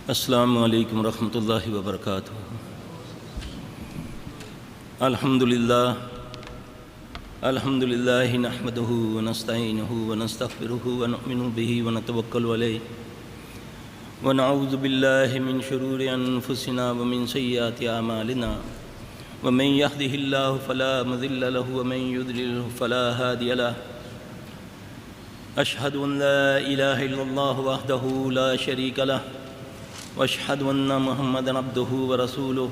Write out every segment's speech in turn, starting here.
السلام علیکم ورحمۃ اللہ وبرکاتہ۔ الحمدللہ نحمدہ ونستعینہ ونستغفرہ ونؤمن بہ ونتوکل علیہ ونعوذ باللہ من شرور انفسنا ومن سیئات اعمالنا ومن یہدہ اللہ فلا مضل له ومن یضلل فلا ہادی له۔ اشہد ان لا الہ الا اللہ وحدہ لا شریک لہ واشہد ان محمدا عبدہ ورسولہ۔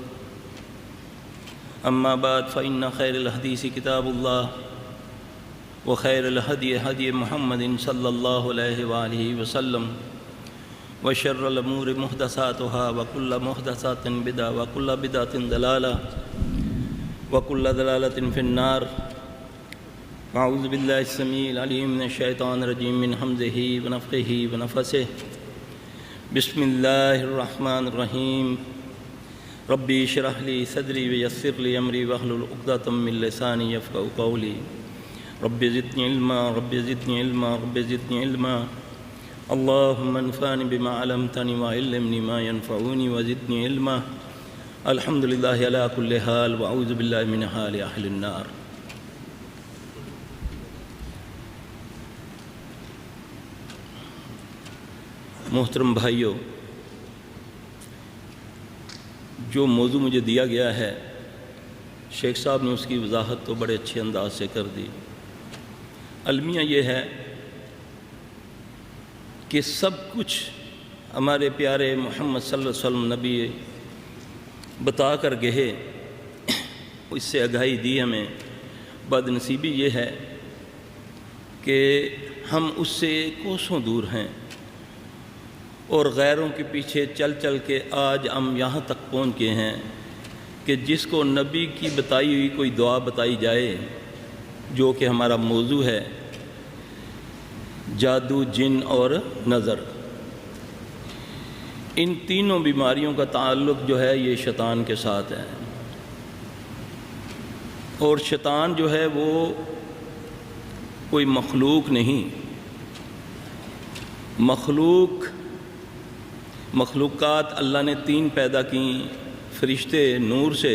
اما بعد فإن خیر الحدیث کتاب اللہ وخیر الہدی ہدی محمد صلی اللہ علیہ وآلہ وسلم وشر الامور محدثاتها وکل محدثات بدعہ وکل بدعۃ ضلالہ وکل ضلالۃ فی النار۔ اعوذ باللہ السمیع العلیم من الشیطان الرجیم من حمزہ ونفخہ ونفثہ۔ بسم اللہ الرحمن الرحیم۔ ربی اشرح لی صدری ویسر لی امری واحلل عقدۃ من لسانی یفقہوا قولی۔ رب زدنی علما رب زدنی علما رب زدنی علما۔ اللہم انفعنی بما علمتنی وعلمنی ما ینفعنی وزدنی علما۔ الحمدللہ علی کل حال واعوذ باللہ من حال اہل النار۔ محترم بھائیو، جو موضوع مجھے دیا گیا ہے شیخ صاحب نے اس کی وضاحت تو بڑے اچھے انداز سے کر دی۔ المیہ یہ ہے کہ سب کچھ ہمارے پیارے محمد صلی اللہ علیہ وسلم نبی بتا کر گئے، اس سے آگاہی دی ہمیں۔ بد نصیبی یہ ہے کہ ہم اس سے کوسوں دور ہیں اور غیروں کے پیچھے چل چل کے آج ہم یہاں تک پہنچ گئے ہیں کہ جس کو نبی کی بتائی ہوئی کوئی دعا بتائی جائے، جو کہ ہمارا موضوع ہے، جادو، جن اور نظر، ان تینوں بیماریوں کا تعلق جو ہے یہ شیطان کے ساتھ ہے۔ اور شیطان جو ہے وہ کوئی مخلوق نہیں، مخلوقات اللہ نے تین پیدا کی، فرشتے نور سے،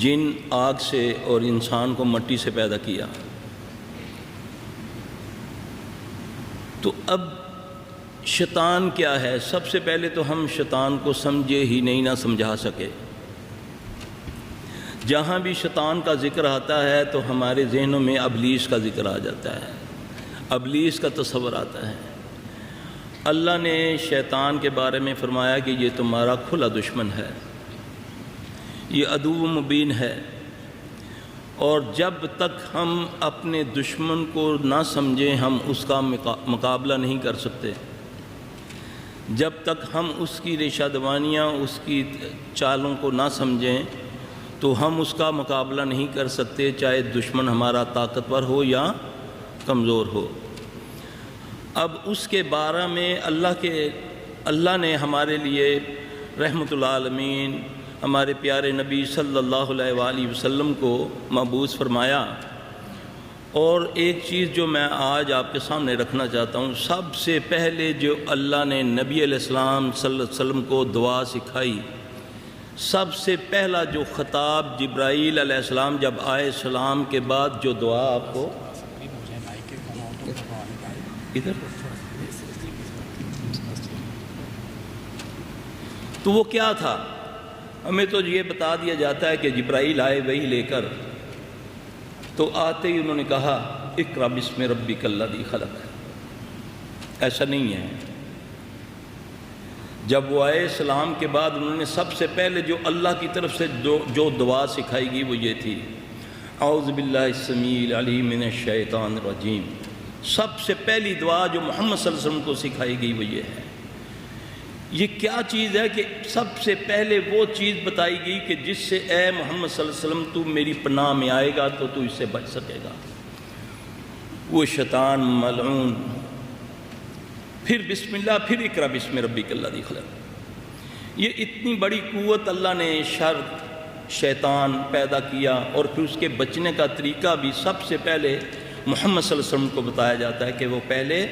جن آگ سے، اور انسان کو مٹی سے پیدا کیا۔ تو اب شیطان کیا ہے؟ سب سے پہلے تو ہم شیطان کو سمجھے ہی نہیں، نہ سمجھا سکے۔ جہاں بھی شیطان کا ذکر آتا ہے تو ہمارے ذہنوں میں ابلیس کا ذکر آ جاتا ہے، ابلیس کا تصور آتا ہے۔ اللہ نے شیطان کے بارے میں فرمایا کہ یہ تمہارا کھلا دشمن ہے، یہ عدو مبین ہے، اور جب تک ہم اپنے دشمن کو نہ سمجھیں ہم اس کا مقابلہ نہیں کر سکتے۔ جب تک ہم اس کی ریشہ دوانیاں، اس کی چالوں کو نہ سمجھیں تو ہم اس کا مقابلہ نہیں کر سکتے، چاہے دشمن ہمارا طاقتور ہو یا کمزور ہو۔ اب اس کے بارے میں اللہ نے ہمارے لیے رحمت العالمین ہمارے پیارے نبی صلی اللہ علیہ وآلہ وسلم کو مبعوث فرمایا۔ اور ایک چیز جو میں آج آپ کے سامنے رکھنا چاہتا ہوں، سب سے پہلے جو اللہ نے نبی علیہ السلام صلی اللہ علیہ وسلم کو دعا سکھائی، سب سے پہلا جو خطاب جبرائیل علیہ السلام جب آئے سلام کے بعد جو دعا آپ کو تو وہ کیا تھا؟ ہمیں تو یہ بتا دیا جاتا ہے کہ جبرائیل آئے وہی لے کر، تو آتے ہی انہوں نے کہا اقرأ بسم ربک الذی خلق۔ ایسا نہیں ہے۔ جب وہ آئے سلام کے بعد انہوں نے سب سے پہلے جو اللہ کی طرف سے جو دعا سکھائی گئی وہ یہ تھی، اعوذ باللہ السمیع العلیم من الشیطان الرجیم۔ سب سے پہلی دعا جو محمد صلی اللہ علیہ وسلم کو سکھائی گئی وہ یہ ہے۔ یہ کیا چیز ہے کہ سب سے پہلے وہ چیز بتائی گئی کہ جس سے اے محمد صلی اللہ علیہ وسلم تو میری پناہ میں آئے گا تو اس سے بچ سکے گا، وہ شیطان ملعون۔ پھر بسم اللہ، پھر اقرأ بسم ربک الذی خلق۔ یہ اتنی بڑی قوت اللہ نے شر شیطان پیدا کیا، اور پھر اس کے بچنے کا طریقہ بھی سب سے پہلے محمد صلی اللہ علیہ وسلم کو بتایا جاتا ہے کہ وہ پہلے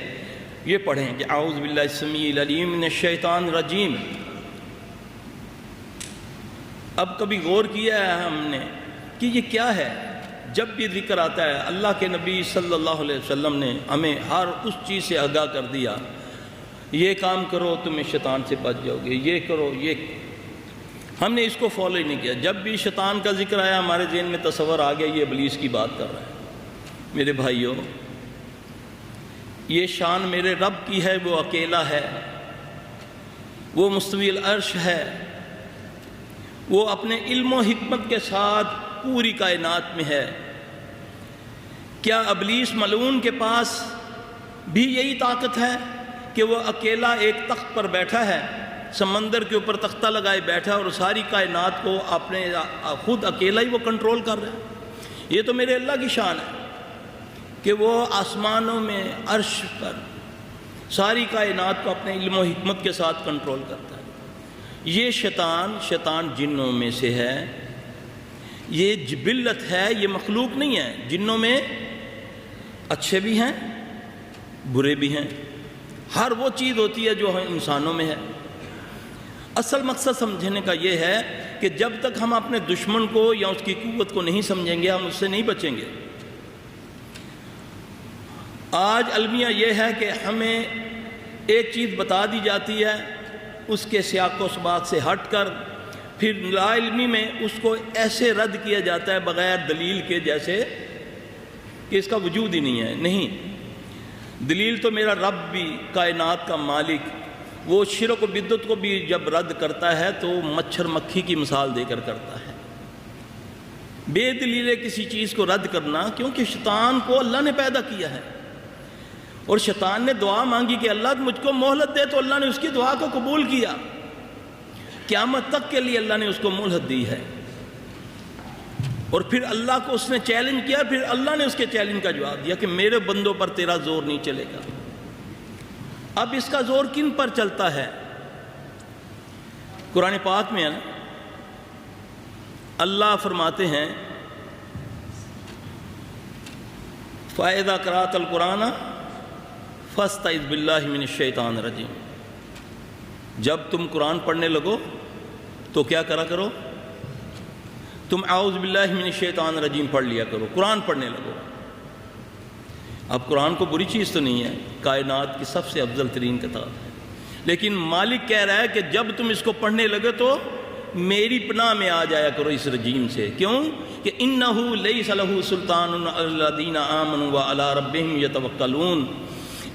یہ پڑھیں کہ اعوذ باللہ السمیع العلیم من الشیطان الرجیم۔ اب کبھی غور کیا ہے ہم نے کہ یہ کیا ہے؟ جب بھی ذکر آتا ہے اللہ کے نبی صلی اللہ علیہ وسلم نے ہمیں ہر اس چیز سے آگاہ کر دیا، یہ کام کرو تمہیں شیطان سے بچ جاؤ گے، یہ کرو، یہ ہم نے اس کو فالو ہی نہیں کیا۔ جب بھی شیطان کا ذکر آیا ہمارے ذہن میں تصور آ گیا یہ ابلیس کی بات کر رہا ہے۔ میرے بھائیوں، یہ شان میرے رب کی ہے، وہ اکیلا ہے، وہ مستوی العرش ہے، وہ اپنے علم و حکمت کے ساتھ پوری کائنات میں ہے۔ کیا ابلیس ملعون کے پاس بھی یہی طاقت ہے کہ وہ اکیلا ایک تخت پر بیٹھا ہے، سمندر کے اوپر تختہ لگائے بیٹھا اور ساری کائنات کو اپنے خود اکیلا ہی وہ کنٹرول کر رہا ہے؟ یہ تو میرے اللہ کی شان ہے کہ وہ آسمانوں میں عرش پر ساری کائنات کو اپنے علم و حکمت کے ساتھ کنٹرول کرتا ہے۔ یہ شیطان جنوں میں سے ہے، یہ جبلت ہے، یہ مخلوق نہیں ہے۔ جنوں میں اچھے بھی ہیں، برے بھی ہیں، ہر وہ چیز ہوتی ہے جو انسانوں میں ہے۔ اصل مقصد سمجھنے کا یہ ہے کہ جب تک ہم اپنے دشمن کو یا اس کی قوت کو نہیں سمجھیں گے ہم اس سے نہیں بچیں گے۔ آج المیہ یہ ہے کہ ہمیں ایک چیز بتا دی جاتی ہے، اس کے سیاق و سباق سے ہٹ کر پھر لا علمی میں اس کو ایسے رد کیا جاتا ہے بغیر دلیل کے، جیسے کہ اس کا وجود ہی نہیں ہے۔ نہیں، دلیل تو میرا رب بھی، کائنات کا مالک، وہ شرک و بدعت کو بھی جب رد کرتا ہے تو مچھر مکھی کی مثال دے کر کرتا ہے۔ بے دلیل کسی چیز کو رد کرنا، کیونکہ شیطان کو اللہ نے پیدا کیا ہے اور شیطان نے دعا مانگی کہ اللہ مجھ کو مہلت دے، تو اللہ نے اس کی دعا کو قبول کیا۔ قیامت تک کے لیے اللہ نے اس کو مہلت دی ہے، اور پھر اللہ کو اس نے چیلنج کیا، پھر اللہ نے اس کے چیلنج کا جواب دیا کہ میرے بندوں پر تیرا زور نہیں چلے گا۔ اب اس کا زور کن پر چلتا ہے؟ قرآن پاک میں اللہ فرماتے ہیں فَإِذَا قَرَأْتَ الْقُرْآنَ فَاسْتَعِذْ بِاللَّهِ مِنَ الشَّيْطَانِ الرَّجِيمِ۔ جب تم قرآن پڑھنے لگو تو کیا کرا کرو؟ تم اعوذ باللہ من الشیطان الرجیم پڑھ لیا کرو، قرآن پڑھنے لگو۔ اب قرآن کو بری چیز تو نہیں ہے، کائنات کی سب سے افضل ترین کتاب ہے، لیکن مالک کہہ رہا ہے کہ جب تم اس کو پڑھنے لگے تو میری پناہ میں آ جایا کرو اس رجیم سے۔ کیوں؟ کہ اِنَّهُ لَيْسَ لَهُ سُلْطَانٌ عَلَى الَّذِينَ آمَنُوا وَعَلَىٰ رَبِّهِمْ يَتَوَكَّلُونَ۔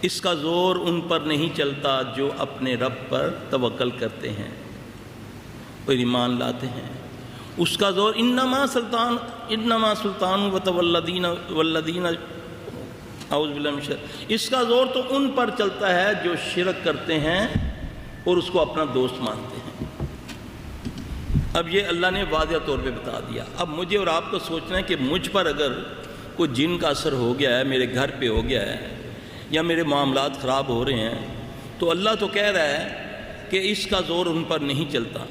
اس کا زور ان پر نہیں چلتا جو اپنے رب پر توکل کرتے ہیں اور ایمان لاتے ہیں۔ اس کا زور انما سلطان والذین اعوذ باللہ من الشیطان، اس کا زور تو ان پر چلتا ہے جو شرک کرتے ہیں اور اس کو اپنا دوست مانتے ہیں۔ اب یہ اللہ نے واضح طور پہ بتا دیا۔ اب مجھے اور آپ کو سوچنا ہے کہ مجھ پر اگر کوئی جن کا اثر ہو گیا ہے، میرے گھر پہ ہو گیا ہے، یا میرے معاملات خراب ہو رہے ہیں، تو اللہ تو کہہ رہا ہے کہ اس کا زور ان پر نہیں چلتا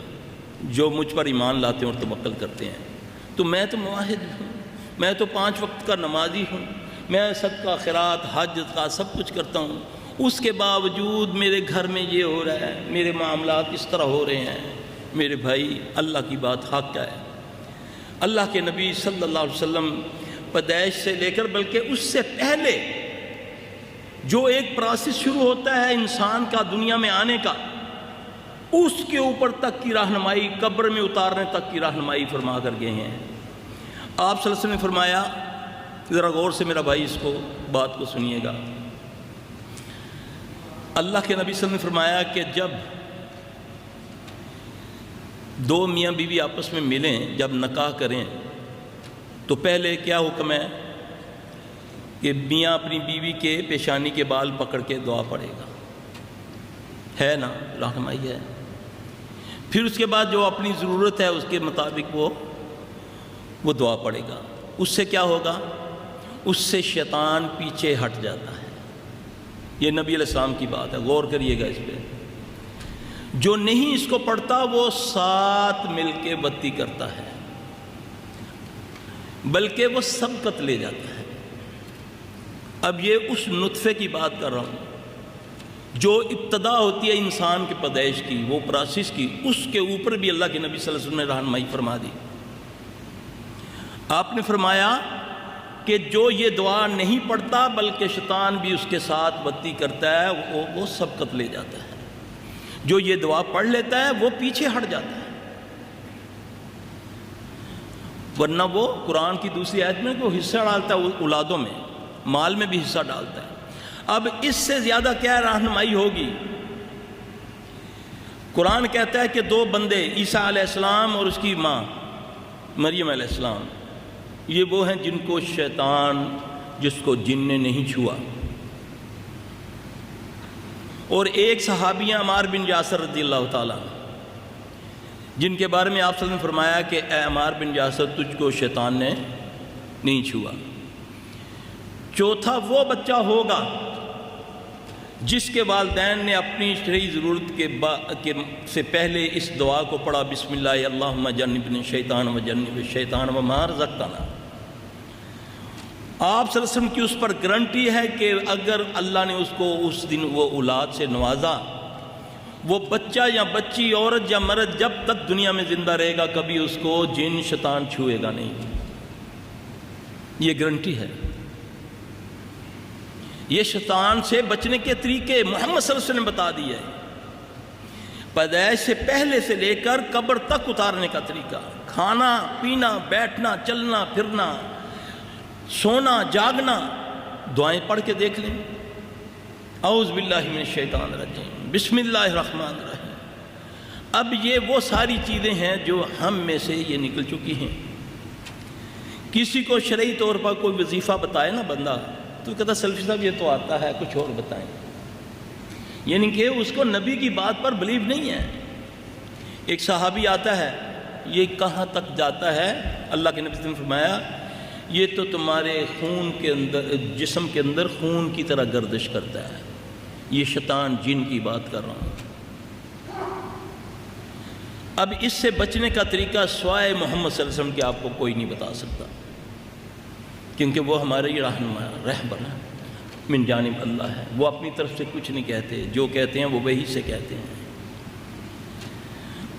جو مجھ پر ایمان لاتے ہیں اور توکل کرتے ہیں۔ تو میں تو موحد ہوں، میں تو 5 وقت کا نمازی ہوں، میں صدقہ خیرات حج کا سب کچھ کرتا ہوں، اس کے باوجود میرے گھر میں یہ ہو رہا ہے، میرے معاملات اس طرح ہو رہے ہیں۔ میرے بھائی، اللہ کی بات حق ہے۔ اللہ کے نبی صلی اللہ علیہ وسلم پیدائش سے لے کر بلکہ اس سے پہلے جو ایک پروسیس شروع ہوتا ہے انسان کا دنیا میں آنے کا، اس کے اوپر تک کی رہنمائی، قبر میں اتارنے تک کی رہنمائی فرما کر گئے ہیں۔ آپ صلی اللہ علیہ وسلم نے فرمایا، ذرا غور سے میرا بھائی اس کو بات کو سنیے گا، اللہ کے نبی صلی اللہ علیہ وسلم نے فرمایا کہ جب 2 میاں بیوی آپس میں ملیں، جب نکاح کریں، تو پہلے کیا حکم ہے کہ میاں اپنی بیوی کے پیشانی کے بال پکڑ کے دعا پڑھے گا، ہے نا، رہنمائی ہے۔ پھر اس کے بعد جو اپنی ضرورت ہے اس کے مطابق وہ دعا پڑھے گا۔ اس سے کیا ہوگا؟ اس سے شیطان پیچھے ہٹ جاتا ہے۔ یہ نبی علیہ السلام کی بات ہے، غور کریے گا اس پہ۔ جو نہیں اس کو پڑھتا وہ ساتھ مل کے بتی کرتا ہے، بلکہ وہ سبقت لے جاتا ہے۔ اب یہ اس نطفے کی بات کر رہا ہوں جو ابتدا ہوتی ہے انسان کے پیدائش کی، وہ پروسیس کی، اس کے اوپر بھی اللہ کے نبی صلی اللہ علیہ وسلم نے رہنمائی فرما دی۔ آپ نے فرمایا کہ جو یہ دعا نہیں پڑھتا بلکہ شیطان بھی اس کے ساتھ بدی کرتا ہے، وہ سبقت لے جاتا ہے۔ جو یہ دعا پڑھ لیتا ہے وہ پیچھے ہٹ جاتا ہے، ورنہ وہ قرآن کی دوسری آیت میں وہ حصہ ڈالتا ہے، اولادوں میں، مال میں بھی حصہ ڈالتا ہے۔ اب اس سے زیادہ کیا رہنمائی ہوگی؟ قرآن کہتا ہے کہ دو بندے، عیسیٰ علیہ السلام اور اس کی ماں مریم علیہ السلام، یہ وہ ہیں جن کو شیطان، جس کو جن نے نہیں چھوا۔ اور ایک صحابی عمار بن یاسر رضی اللہ تعالیٰ، جن کے بارے میں آپ صلی اللہ علیہ وسلم نے فرمایا کہ اے عمار بن یاسر، تجھ کو شیطان نے نہیں چھوا۔ چوتھا وہ بچہ ہوگا جس کے والدین نے اپنی شرعی ضرورت سے پہلے اس دعا کو پڑھا، بسم اللہ اللہم جنبنا الشیطان وجنب الشیطان وما رزقتنا۔ آپ صلی اللہ علیہ وسلم کی اس پر گارنٹی ہے کہ اگر اللہ نے اس کو اس دن وہ اولاد سے نوازا، وہ بچہ یا بچی، عورت یا مرد، جب تک دنیا میں زندہ رہے گا کبھی اس کو جن شیطان چھوئے گا نہیں۔ یہ گارنٹی ہے۔ یہ شیطان سے بچنے کے طریقے محمد صلی اللہ علیہ وسلم نے بتا دیے، پیدائش سے پہلے سے لے کر قبر تک اتارنے کا طریقہ، کھانا پینا، بیٹھنا، چلنا پھرنا، سونا جاگنا۔ دعائیں پڑھ کے دیکھ لیں، اعوذ باللہ من الشیطان الرجیم، بسم اللہ الرحمن الرحیم۔ اب یہ وہ ساری چیزیں ہیں جو ہم میں سے یہ نکل چکی ہیں۔ کسی کو شرعی طور پر کوئی وظیفہ بتائے نا بندہ، تو کہتا سلفی صاحب یہ تو آتا ہے، کچھ اور بتائیں، یعنی کہ اس کو نبی کی بات پر بلیو نہیں ہے۔ ایک صحابی آتا ہے، یہ کہاں تک جاتا ہے؟ اللہ کے نبی نے فرمایا یہ تو تمہارے خون کے اندر، جسم کے اندر خون کی طرح گردش کرتا ہے، یہ شیطان جن کی بات کر رہا ہوں۔ اب اس سے بچنے کا طریقہ سوائے محمد صلی اللہ علیہ وسلم کے آپ کو کوئی نہیں بتا سکتا، کیونکہ وہ ہمارے یہ رہبر من جانب اللہ ہے۔ وہ اپنی طرف سے کچھ نہیں کہتے، جو کہتے ہیں وہ وہی سے کہتے ہیں۔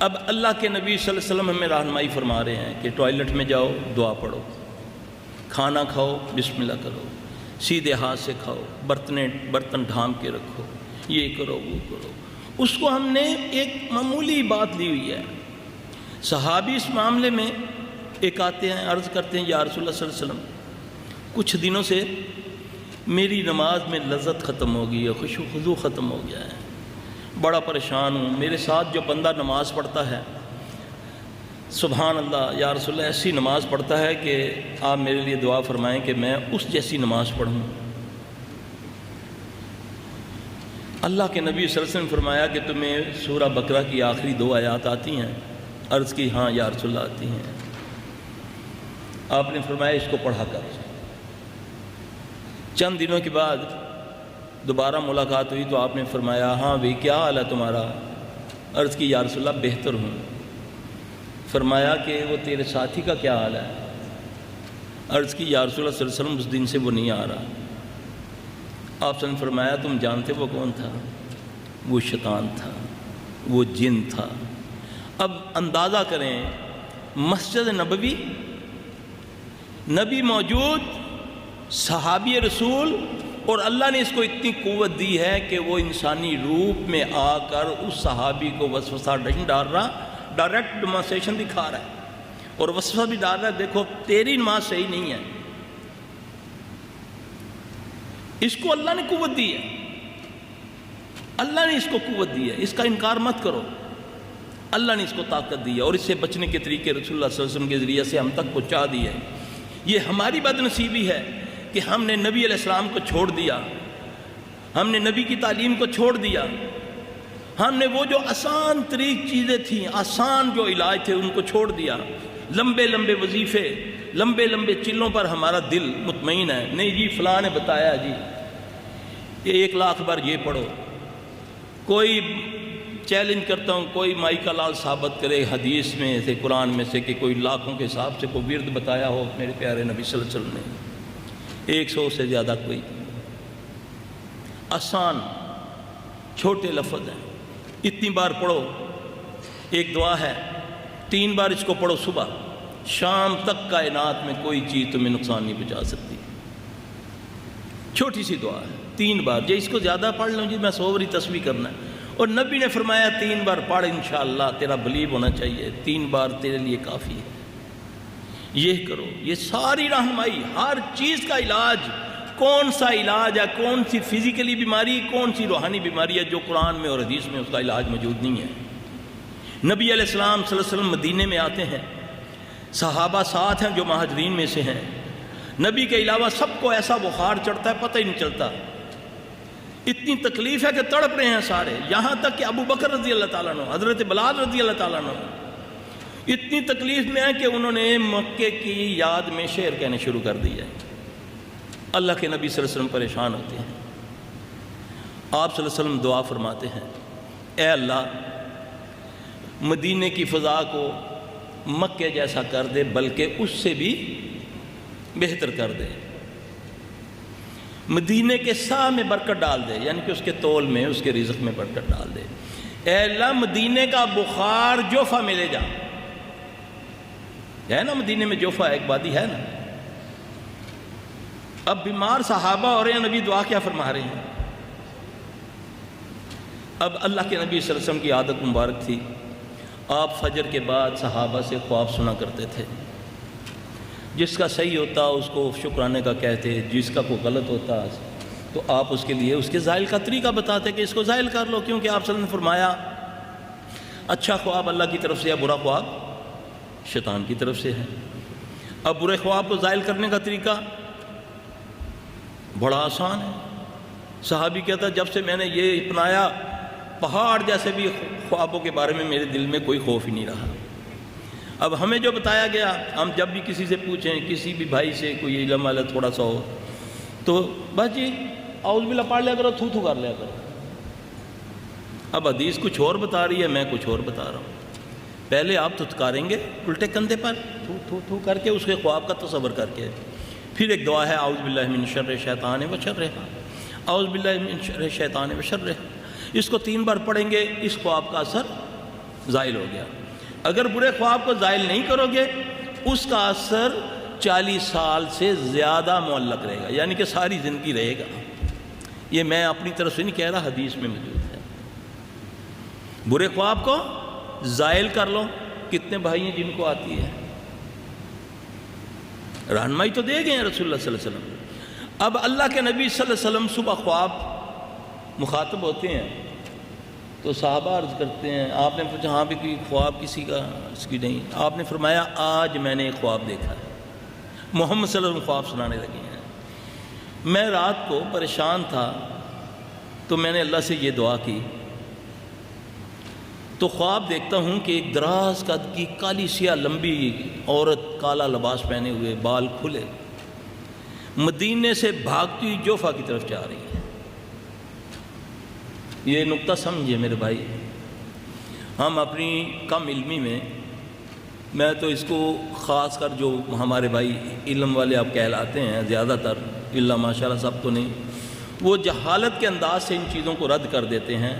اب اللہ کے نبی صلی اللہ علیہ وسلم ہمیں رہنمائی فرما رہے ہیں کہ ٹوائلٹ میں جاؤ دعا پڑھو، کھانا کھاؤ بسم اللہ کرو، سیدھے ہاتھ سے کھاؤ، برتن ڈھانپ کے رکھو، یہ کرو وہ کرو۔ اس کو ہم نے ایک معمولی بات لی ہوئی ہے۔ صحابی اس معاملے میں ایک آتے ہیں، عرض کرتے ہیں یا رسول اللہ صلی اللہ علیہ وسلم، کچھ دنوں سے میری نماز میں لذت ختم ہو گئی ہے، خشوع و خضوع ختم ہو گیا ہے، بڑا پریشان ہوں۔ میرے ساتھ جو بندہ نماز پڑھتا ہے، سبحان اللہ یا رسول اللہ، ایسی نماز پڑھتا ہے کہ آپ میرے لیے دعا فرمائیں کہ میں اس جیسی نماز پڑھوں۔ اللہ کے نبی صلی اللہ علیہ وسلم نے فرمایا کہ تمہیں سورہ بقرہ کی آخری 2 آیات آتی ہیں؟ عرض کی ہاں یا رسول اللہ آتی ہیں۔ آپ نے فرمایا اس کو پڑھا کر۔ چند دنوں کے بعد دوبارہ ملاقات ہوئی تو آپ نے فرمایا ہاں بھئی کیا حال ہے تمہارا؟ عرض کی یا رسول اللہ بہتر ہوں۔ فرمایا کہ وہ تیرے ساتھی کا کیا حال ہے؟ عرض کی یا رسول اللہ صلی اللہ علیہ وسلم اس دن سے وہ نہیں آ رہا۔ آپ نے فرمایا تم جانتے وہ کون تھا؟ وہ شیطان تھا، وہ جن تھا۔ اب اندازہ کریں، مسجد نبوی، نبی موجود، صحابی رسول، اور اللہ نے اس کو اتنی قوت دی ہے کہ وہ انسانی روپ میں آ کر اس صحابی کو وسوسہ نہیں ڈال رہا، ڈائریکٹ ڈیمانسٹریشن دکھا رہا ہے، اور وسوسہ بھی ڈال رہا ہے دیکھو تیری نماز صحیح نہیں ہے۔ اس کو اللہ نے قوت دی ہے، اللہ نے اس کو قوت دی ہے، اس کا انکار مت کرو۔ اللہ نے اس کو طاقت دی ہے، اور اس سے بچنے کے طریقے رسول اللہ صلی اللہ علیہ وسلم کے ذریعے سے ہم تک پہنچا دی ہے۔ یہ ہماری بد نصیبی ہے کہ ہم نے نبی علیہ السلام کو چھوڑ دیا، ہم نے نبی کی تعلیم کو چھوڑ دیا، ہم نے وہ جو آسان طریق چیزیں تھیں، آسان جو علاج تھے، ان کو چھوڑ دیا۔ لمبے لمبے وظیفے، لمبے لمبے چلوں پر ہمارا دل مطمئن ہے، نہیں جی فلاں نے بتایا جی 1,00,000 بار یہ پڑھو۔ کوئی چیلنج کرتا ہوں، کوئی مائی کا لال ثابت کرے حدیث میں سے، قرآن میں سے، کہ کوئی لاکھوں کے حساب سے کوئی ورد بتایا ہو میرے پیارے نبی صلی اللہ علیہ وسلم نے، 100 سے زیادہ کوئی۔ آسان چھوٹے لفظ ہیں، اتنی بار پڑھو۔ ایک دعا ہے 3 بار اس کو پڑھو، صبح شام تک کائنات میں کوئی چیز تمہیں نقصان نہیں پہنچا سکتی۔ چھوٹی سی دعا ہے، 3 بار۔ جی اس کو زیادہ پڑھ لوں جی میں 100 باری تسبیح کرنا ہے، اور نبی نے فرمایا 3 بار پڑھ، انشاءاللہ تیرا بلیو ہونا چاہیے، 3 بار تیرے لیے کافی ہے۔ یہ کرو، یہ ساری رہنمائی، ہر چیز کا علاج، کون سا علاج ہے، کون سی فزیکلی بیماری، کون سی روحانی بیماری ہے جو قرآن میں اور حدیث میں اس کا علاج موجود نہیں ہے۔ نبی علیہ السلام صلی اللہ علیہ وسلم مدینے میں آتے ہیں، صحابہ ساتھ ہیں جو مہاجرین میں سے ہیں، نبی کے علاوہ سب کو ایسا بخار چڑھتا ہے پتہ ہی نہیں چلتا، اتنی تکلیف ہے کہ تڑپ رہے ہیں سارے، یہاں تک کہ ابو بکر رضی اللہ تعالیٰ عنہ، حضرت بلال رضی اللہ تعالیٰ عنہ اتنی تکلیف میں ہے کہ انہوں نے مکے کی یاد میں شعر کہنے شروع کر دیا ہے۔ اللہ کے نبی صلی اللہ علیہ وسلم پریشان ہوتے ہیں، آپ صلی اللہ علیہ وسلم دعا فرماتے ہیں، اے اللہ مدینے کی فضا کو مکے جیسا کر دے، بلکہ اس سے بھی بہتر کر دے، مدینے کے سا میں برکت ڈال دے، یعنی کہ اس کے تول میں، اس کے رزق میں برکت ڈال دے۔ اے اللہ مدینے کا بخار جوفہ میں لے جا، ہے نا مدینے میں جوفہ ایک وادی ہے نا۔ اب بیمار صحابہ ہو رہے ہیں، نبی دعا کیا فرما رہے ہیں؟ اب اللہ کے نبی صلی اللہ علیہ وسلم کی عادت مبارک تھی، آپ فجر کے بعد صحابہ سے خواب سنا کرتے تھے، جس کا صحیح ہوتا اس کو شکرانے کا کہتے، جس کا کوئی غلط ہوتا تو آپ اس کے لیے اس کے زائل کا طریقہ بتاتے کہ اس کو زائل کر لو، کیونکہ آپ صلی اللہ علیہ وسلم نے فرمایا اچھا خواب اللہ کی طرف سے ہے، برا خواب شیطان کی طرف سے ہے۔ اب برے خواب کو زائل کرنے کا طریقہ بڑا آسان ہے۔ صحابی کہتا جب سے میں نے یہ اپنایا، پہاڑ جیسے بھی خوابوں کے بارے میں میرے دل میں کوئی خوف ہی نہیں رہا۔ اب ہمیں جو بتایا گیا، ہم جب بھی کسی سے پوچھیں، کسی بھی بھائی سے کوئی علم والا تھوڑا سا ہو، تو بس جی اعوذ باللہ پڑھ لیا کرو، تھو تھو کر لیا کرو۔ اب حدیث کچھ اور بتا رہی ہے، میں کچھ اور بتا رہا ہوں۔ پہلے آپ تھتکاریں گے الٹے کندھے پر، تھو تھو تھو کر کے اس کے خواب کا تصور کر کے، پھر ایک دعا ہے اعوذ باللہ من شر الشیطان وشرہ، اعوذ باللہ من شر الشیطان وشرہ، اس کو 3 بار پڑھیں گے، اس خواب کا اثر زائل ہو گیا۔ اگر برے خواب کو زائل نہیں کرو گے، اس کا اثر 40 سال سے زیادہ معلق رہے گا، یعنی کہ ساری زندگی رہے گا۔ یہ میں اپنی طرف سے نہیں کہہ رہا، حدیث میں موجود ہے۔ برے خواب کو زائل کر لو۔ کتنے بھائی ہیں جن کو آتی ہے؟ رہنمائی تو دے گئے ہیں رسول اللہ صلی اللہ علیہ وسلم۔ اب اللہ کے نبی صلی اللہ علیہ وسلم صبح خواب مخاطب ہوتے ہیں تو صحابہ عرض کرتے ہیں، آپ نے پوچھا ہاں بھی کوئی خواب کسی کا اس کی نہیں؟ آپ نے فرمایا آج میں نے ایک خواب دیکھا ہے۔ محمد صلی اللہ علیہ وسلم خواب سنانے لگے ہیں۔ میں رات کو پریشان تھا تو میں نے اللہ سے یہ دعا کی، تو خواب دیکھتا ہوں کہ ایک دراز قد کی کالی سیاہ لمبی عورت، کالا لباس پہنے ہوئے، بال کھلے، مدینے سے بھاگتی ہوئی جوفہ کی طرف جا رہی ہے۔ یہ نقطہ سمجھے میرے بھائی، ہم اپنی کم علمی میں تو اس کو خاص کر جو ہمارے بھائی علم والے آپ کہلاتے ہیں، زیادہ تر اللہ ماشاءاللہ سب تو نہیں، وہ جہالت کے انداز سے ان چیزوں کو رد کر دیتے ہیں۔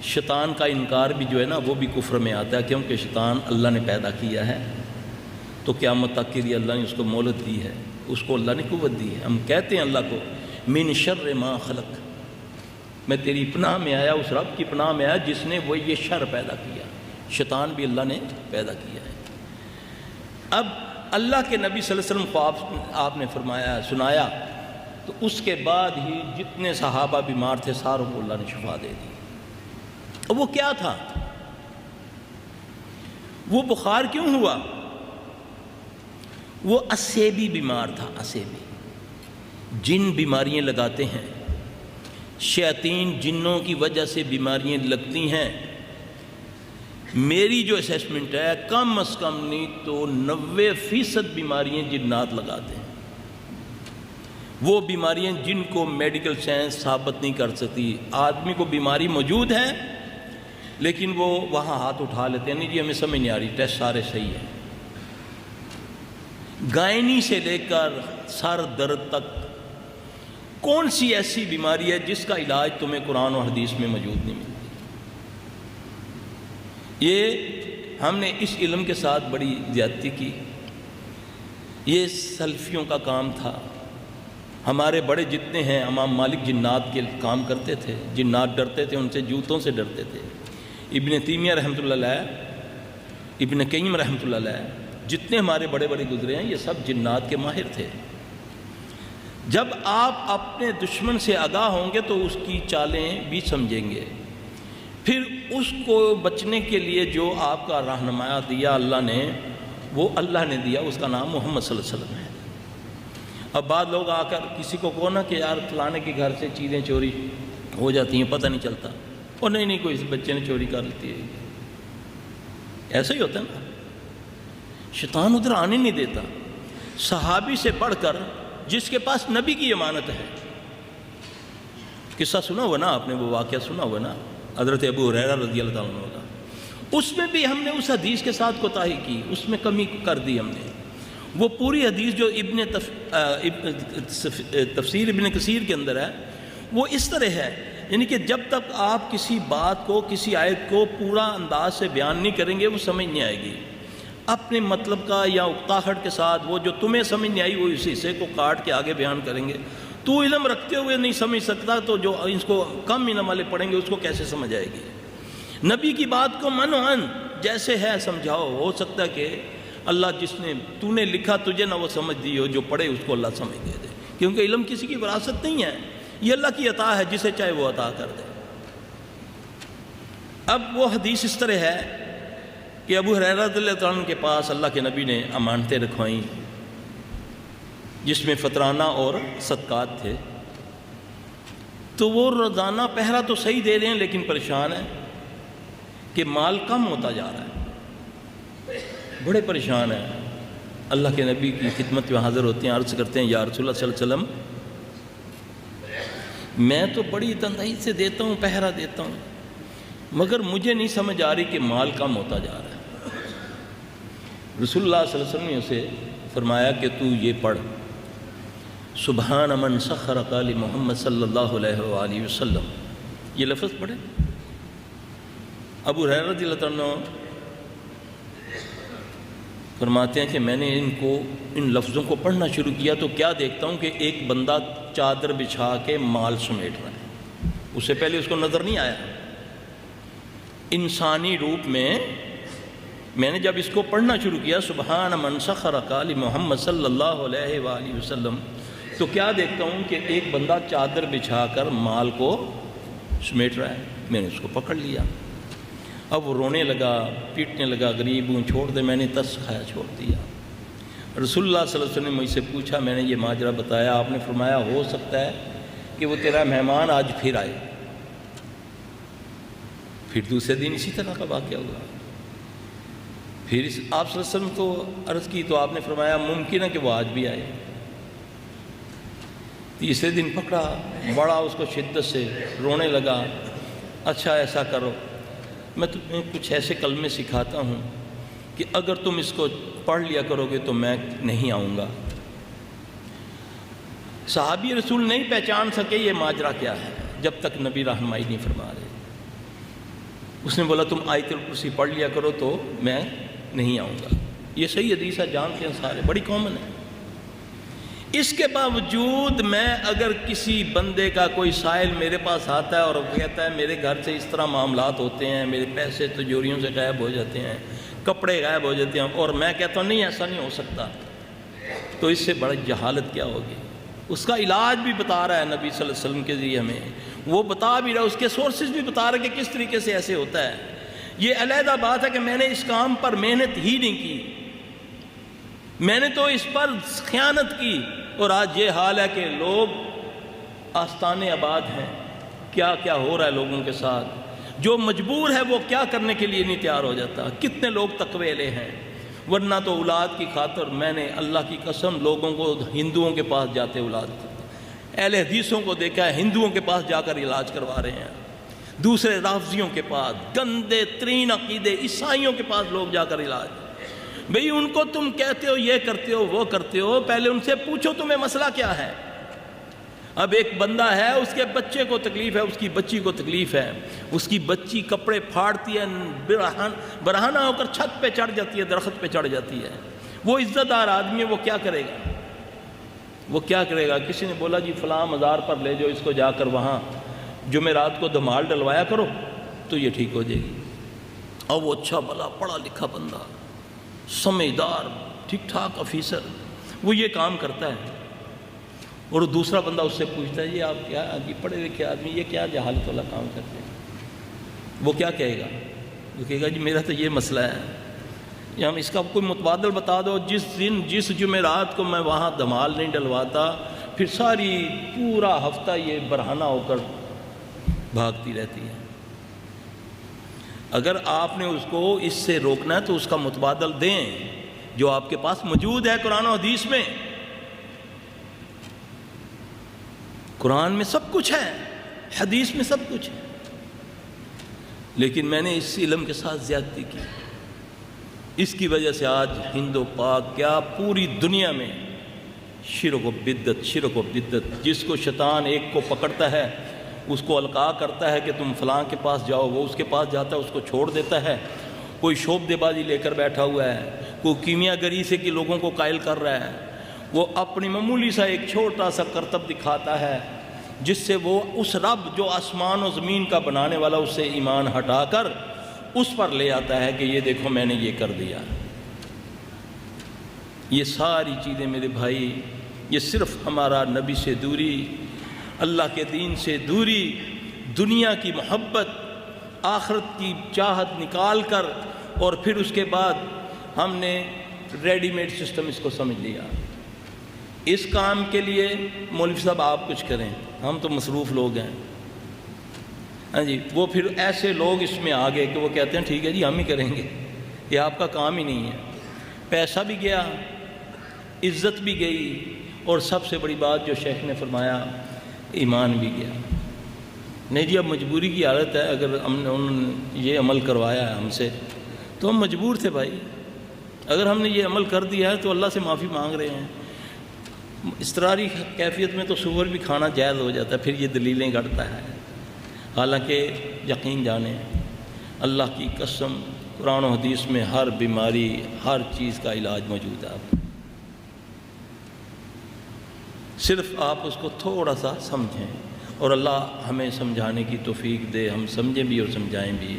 شیطان کا انکار بھی جو ہے نا وہ بھی کفر میں آتا ہے، کیونکہ شیطان اللہ نے پیدا کیا ہے تو قیامت تک کے لیے اللہ نے اس کو مہلت دی ہے، اس کو اللہ نے قوت دی ہے۔ ہم کہتے ہیں اللہ کو من شر ما خلق، میں تیری پناہ میں آیا، اس رب کی پناہ میں آیا جس نے وہ یہ شر پیدا کیا۔ شیطان بھی اللہ نے پیدا کیا ہے۔ اب اللہ کے نبی صلی اللہ علیہ وسلم خواب آپ نے فرمایا، سنایا، تو اس کے بعد ہی جتنے صحابہ بیمار تھے ساروں کو اللہ نے شفا دے دی۔ اب وہ کیا تھا؟ وہ بخار کیوں ہوا؟ وہ اسیبی بیمار تھا۔ اسیبی جن بیماریاں لگاتے ہیں، شیاطین جنوں کی وجہ سے بیماریاں لگتی ہیں۔ میری جو اسیسمنٹ ہے کم از کم نہیں تو 90% بیماریاں جنات لگاتے ہیں۔ وہ بیماریاں جن کو میڈیکل سائنس ثابت نہیں کر سکتی۔ آدمی کو بیماری موجود ہے لیکن وہ وہاں ہاتھ اٹھا لیتے ہیں، نہیں جی ہمیں سمجھ نہیں آ رہی، ٹیسٹ سارے صحیح ہیں۔ گائنی سے لے کر سر درد تک کون سی ایسی بیماری ہے جس کا علاج تمہیں قرآن و حدیث میں موجود نہیں ملتی؟ یہ ہم نے اس علم کے ساتھ بڑی زیادتی کی. یہ سلفیوں کا کام تھا. ہمارے بڑے جتنے ہیں امام مالک جنات کے کام کرتے تھے. جنات ڈرتے تھے ان سے، جوتوں سے ڈرتے تھے. ابن تیمیہ رحمۃ اللہ علیہ، ابن قیم رحمۃ اللہ علیہ، جتنے ہمارے بڑے بڑے گزرے ہیں یہ سب جنات کے ماہر تھے. جب آپ اپنے دشمن سے آگاہ ہوں گے تو اس کی چالیں بھی سمجھیں گے. پھر اس کو بچنے کے لیے جو آپ کا رہنما دیا اللہ نے، وہ اللہ نے دیا، اس کا نام محمد صلی اللہ علیہ وسلم ہے. اب بعض لوگ آ کر کسی کو کہو نا کہ یار فلانے کے گھر سے چیزیں چوری ہو جاتی ہیں، پتہ نہیں چلتا، اور نہیں کوئی اس بچے نے چوری کر لیتی ہے. ایسا ہی ہوتا ہے نا، شیطان ادھر آنے نہیں دیتا. صحابی سے بڑھ کر جس کے پاس نبی کی امانت ہے. قصہ سنا ہوا نا آپ نے، وہ واقعہ سنا ہوا نا حضرت ابو ہریرہ رضی اللہ عنہ کا. اس میں بھی ہم نے اس حدیث کے ساتھ کوتاہی کی، اس میں کمی کر دی ہم نے. وہ پوری حدیث جو تفسیر ابن کثیر کے اندر ہے وہ اس طرح ہے، یعنی کہ جب تک آپ کسی بات کو، کسی آیت کو پورا انداز سے بیان نہیں کریں گے وہ سمجھ نہیں آئے گی. اپنے مطلب کا یا اکتاہٹ کے ساتھ وہ جو تمہیں سمجھ نہیں آئی وہ اس حصے کو کاٹ کے آگے بیان کریں گے. تو علم رکھتے ہوئے نہیں سمجھ سکتا تو جو اس کو کم علم والے پڑھیں گے اس کو کیسے سمجھ آئے گی؟ نبی کی بات کو من جیسے ہے سمجھاؤ. ہو سکتا ہے کہ اللہ جس نے تو نے لکھا تجھے نہ وہ سمجھ دی ہو، جو پڑھے اس کو اللہ سمجھ دے دے، کیونکہ علم کسی کی وراثت نہیں ہے، یہ اللہ کی عطا ہے، جسے چاہے وہ عطا کر دے. اب وہ حدیث اس طرح ہے کہ ابو ہریرہ رضی اللہ عنہ کے پاس اللہ کے نبی نے امانتیں رکھوائیں جس میں فطرانہ اور صدقات تھے. تو وہ روزانہ پہرا تو صحیح دے رہے ہیں لیکن پریشان ہیں کہ مال کم ہوتا جا رہا ہے، بڑے پریشان ہیں. اللہ کے نبی کی خدمت میں حاضر ہوتے ہیں، عرض کرتے ہیں یا رسول اللہ صلی اللہ علیہ وسلم میں تو بڑی تنہائی سے دیتا ہوں، پہرا دیتا ہوں، مگر مجھے نہیں سمجھ آ رہی کہ مال کم ہوتا جا رہا ہے. رسول اللہ صلی اللہ علیہ وسلم نے اسے فرمایا کہ تو یہ پڑھ، سبحان من سخر قال محمد صلی اللہ علیہ وآلہ وسلم. یہ لفظ پڑھے. ابو ہریرہ رضی اللہ عنہ فرماتے ہیں کہ میں نے ان لفظوں کو پڑھنا شروع کیا تو کیا دیکھتا ہوں کہ ایک بندہ چادر بچھا کے مال سمیٹ رہا ہے. اس سے پہلے اس کو نظر نہیں آیا. انسانی روپ میں نے جب اس کو پڑھنا شروع کیا سبحان من سخر قال محمد صلی اللہ علیہ وآلہ وسلم، تو کیا دیکھتا ہوں کہ ایک بندہ چادر بچھا کر مال کو سمیٹ رہا ہے. میں نے اس کو پکڑ لیا. اب وہ رونے لگا، پیٹنے لگا، غریب ہوں چھوڑ دے. میں نے ترس کھایا، چھوڑ دیا. رسول اللہ صلی اللہ علیہ وسلم نے مجھ سے پوچھا، میں نے یہ ماجرا بتایا. آپ نے فرمایا ہو سکتا ہے کہ وہ تیرا مہمان آج پھر آئے. پھر دوسرے دن اسی طرح کا واقعہ ہوا. پھر آپ صلی اللہ علیہ وسلم کو عرض کی تو آپ نے فرمایا ممکن ہے کہ وہ آج بھی آئے. تیسرے دن پکڑا، بڑا اس کو شدت سے رونے لگا. اچھا ایسا کرو، میں تمہیں کچھ ایسے کلمے سکھاتا ہوں کہ اگر تم اس کو پڑھ لیا کرو گے تو میں نہیں آؤں گا. صحابی رسول نہیں پہچان سکے یہ ماجرا کیا ہے جب تک نبی رہنمائی نہیں فرما رہے. اس نے بولا تم آیت الکرسی پڑھ لیا کرو تو میں نہیں آؤں گا. یہ صحیح حدیث ہے، جانتے ہیں سارے، بڑی کامن ہے. اس کے باوجود میں اگر کسی بندے کا کوئی سائل میرے پاس آتا ہے اور کہتا ہے میرے گھر سے اس طرح معاملات ہوتے ہیں، میرے پیسے تجوریوں سے غائب ہو جاتے ہیں، کپڑے غائب ہو جاتے ہیں، اور میں کہتا ہوں نہیں ایسا نہیں ہو سکتا، تو اس سے بڑی جہالت کیا ہوگی. اس کا علاج بھی بتا رہا ہے نبی صلی اللہ علیہ وسلم کے ذریعے ہمیں. وہ بتا بھی رہا ہے، اس کے سورسز بھی بتا رہے کہ کس طریقے سے ایسے ہوتا ہے. یہ علیحدہ بات ہے کہ میں نے اس کام پر محنت ہی نہیں کی، میں نے تو اس پر خیانت کی. اور آج یہ حال ہے کہ لوگ آستانے آباد ہیں. کیا کیا ہو رہا ہے لوگوں کے ساتھ. جو مجبور ہے وہ کیا کرنے کے لیے نہیں تیار ہو جاتا. کتنے لوگ تقوی لے ہیں، ورنہ تو اولاد کی خاطر میں نے اللہ کی قسم لوگوں کو ہندوؤں کے پاس جاتے اولاد کرتے، اہل حدیثوں کو دیکھا ہے ہندوؤں کے پاس جا کر علاج کروا رہے ہیں، دوسرے رافضیوں کے پاس، گندے ترین عقیدے عیسائیوں کے پاس لوگ جا کر علاج. بھئی ان کو تم کہتے ہو یہ کرتے ہو وہ کرتے ہو، پہلے ان سے پوچھو تمہیں مسئلہ کیا ہے. اب ایک بندہ ہے، اس کے بچے کو تکلیف ہے، اس کی بچی کو تکلیف ہے، اس کی بچی کپڑے پھاڑتی ہے، برہنہ ہو کر چھت پہ چڑھ جاتی ہے، درخت پہ چڑھ جاتی ہے، وہ عزت دار آدمی ہے، وہ کیا کرے گا؟ وہ کیا کرے گا؟ کسی نے بولا جی فلاں مزار پر لے جاؤ اس کو، جا کر وہاں جمعرات کو دھمال ڈلوایا کرو تو یہ ٹھیک ہو جائے گی۔ اور وہ اچھا بھلا پڑھا لکھا بندہ، سمجھدار، ٹھیک ٹھاک آفیسر، وہ یہ کام کرتا ہے، اور دوسرا بندہ اس سے پوچھتا ہے جی آپ کیا پڑھے لکھے آدمی یہ کیا جہالت والا کام کرتے ہیں؟ وہ کیا کہے گا؟ وہ کہے گا جی میرا تو یہ مسئلہ ہے، یا ہم اس کا کوئی متبادل بتا دو، جس جمعرات کو میں وہاں دھمال نہیں ڈلواتا، پھر پورا ہفتہ یہ برہنہ ہو کر بھاگتی رہتی ہے۔ اگر آپ نے اس کو اس سے روکنا ہے تو اس کا متبادل دیں جو آپ کے پاس موجود ہے قرآن و حدیث میں۔ قرآن میں سب کچھ ہے، حدیث میں سب کچھ ہے، لیکن میں نے اس علم کے ساتھ زیادتی کی، اس کی وجہ سے آج ہند و پاک کیا پوری دنیا میں شرک و بدعت، جس کو شیطان ایک کو پکڑتا ہے اس کو القاء کرتا ہے کہ تم فلاں کے پاس جاؤ، وہ اس کے پاس جاتا ہے، اس کو چھوڑ دیتا ہے۔ کوئی شعبدے بازی لے کر بیٹھا ہوا ہے، کوئی کیمیا گری سے کہ لوگوں کو قائل کر رہا ہے، وہ اپنی معمولی سا ایک چھوٹا سا کرتب دکھاتا ہے جس سے وہ اس رب جو آسمان و زمین کا بنانے والا اس سے ایمان ہٹا کر اس پر لے آتا ہے کہ یہ دیکھو میں نے یہ کر دیا۔ یہ ساری چیزیں میرے بھائی، یہ صرف ہمارا نبی سے دوری، اللہ کے دین سے دوری، دنیا کی محبت، آخرت کی چاہت نکال کر، اور پھر اس کے بعد ہم نے ریڈی میڈ سسٹم اس کو سمجھ لیا۔ اس کام کے لیے مولوی صاحب آپ کچھ کریں، ہم تو مصروف لوگ ہیں، ہاں جی، وہ پھر ایسے لوگ اس میں آ گئے کہ وہ کہتے ہیں ٹھیک ہے جی ہم ہی کریں گے، یہ آپ کا کام ہی نہیں ہے۔ پیسہ بھی گیا، عزت بھی گئی، اور سب سے بڑی بات جو شیخ نے فرمایا ایمان بھی گیا۔ نہیں جی اب مجبوری کی حالت ہے، اگر انہوں نے یہ عمل کروایا ہے ہم سے تو ہم مجبور تھے بھائی، اگر ہم نے یہ عمل کر دیا ہے تو اللہ سے معافی مانگ رہے ہیں۔ اضطراری کیفیت میں تو سور بھی کھانا جائز ہو جاتا ہے، پھر یہ دلیلیں گھڑتا ہے، حالانکہ یقین جانیں اللہ کی قسم قرآن و حدیث میں ہر بیماری ہر چیز کا علاج موجود ہے، صرف آپ اس کو تھوڑا سا سمجھیں، اور اللہ ہمیں سمجھانے کی توفیق دے، ہم سمجھیں بھی اور سمجھائیں بھی۔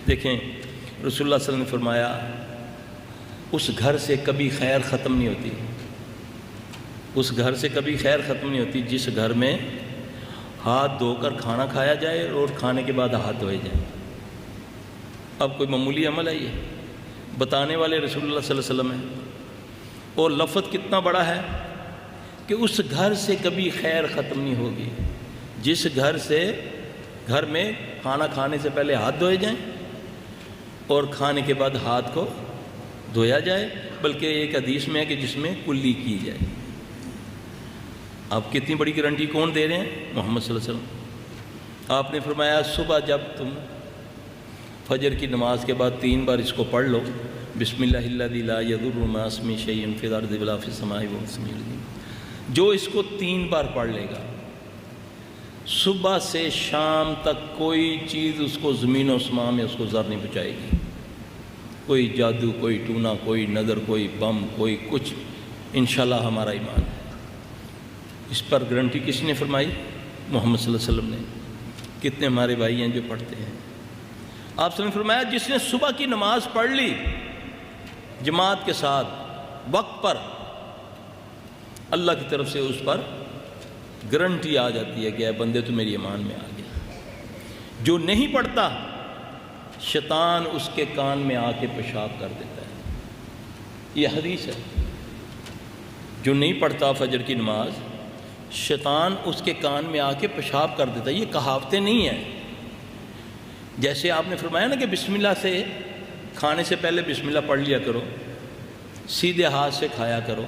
دیکھیں رسول اللہ صلی اللہ علیہ وسلم نے فرمایا اس گھر سے کبھی خیر ختم نہیں ہوتی، اس گھر سے کبھی خیر ختم نہیں ہوتی جس گھر میں ہاتھ دھو کر کھانا کھایا جائے اور کھانے کے بعد ہاتھ دھوئے جائیں۔ اب کوئی معمولی عمل ہے یہ؟ بتانے والے رسول اللہ صلی اللہ علیہ وسلم ہیں، اور لفظ کتنا بڑا ہے کہ اس گھر سے کبھی خیر ختم نہیں ہوگی جس گھر میں کھانا کھانے سے پہلے ہاتھ دھوئے جائیں اور کھانے کے بعد ہاتھ کو دھویا جائے، بلکہ ایک حدیث میں ہے کہ جس میں کلی کی جائے۔ آپ کتنی بڑی گارنٹی کون دے رہے ہیں؟ محمد صلی اللہ علیہ وسلم۔ آپ نے فرمایا صبح جب تم فجر کی نماز کے بعد 3 بار اس کو پڑھ لو، بسم اللہ الذی لا یضر مع اسمہ شیء فی الارض ولا فی السماء وهو السمیع العلیم، جو اس کو 3 بار پڑھ لے گا، صبح سے شام تک کوئی چیز اس کو زمین و اسمان میں اس کو ضر نہیں پہنچائے گی، کوئی جادو، کوئی ٹونا، کوئی نظر، کوئی بم، کوئی کچھ، انشاءاللہ ہمارا ایمان ہے۔ اس پر گارنٹی کس نے فرمائی؟ محمد صلی اللہ علیہ وسلم نے۔ کتنے ہمارے بھائی ہیں جو پڑھتے ہیں؟ آپ صلی اللہ علیہ وسلم نے فرمایا جس نے صبح کی نماز پڑھ لی جماعت کے ساتھ وقت پر، اللہ کی طرف سے اس پر گارنٹی آ جاتی ہے کہ اے بندے تو میری ایمان میں آ گیا۔ جو نہیں پڑھتا شیطان اس کے کان میں آ کے پیشاب کر دیتا ہے، یہ حدیث ہے۔ جو نہیں پڑھتا فجر کی نماز، شیطان اس کے کان میں آ کے پیشاب کر دیتا ہے۔ یہ کہاوتیں نہیں ہیں، جیسے آپ نے فرمایا نا کہ بسم اللہ سے کھانے سے پہلے بسم اللہ پڑھ لیا کرو، سیدھے ہاتھ سے کھایا کرو۔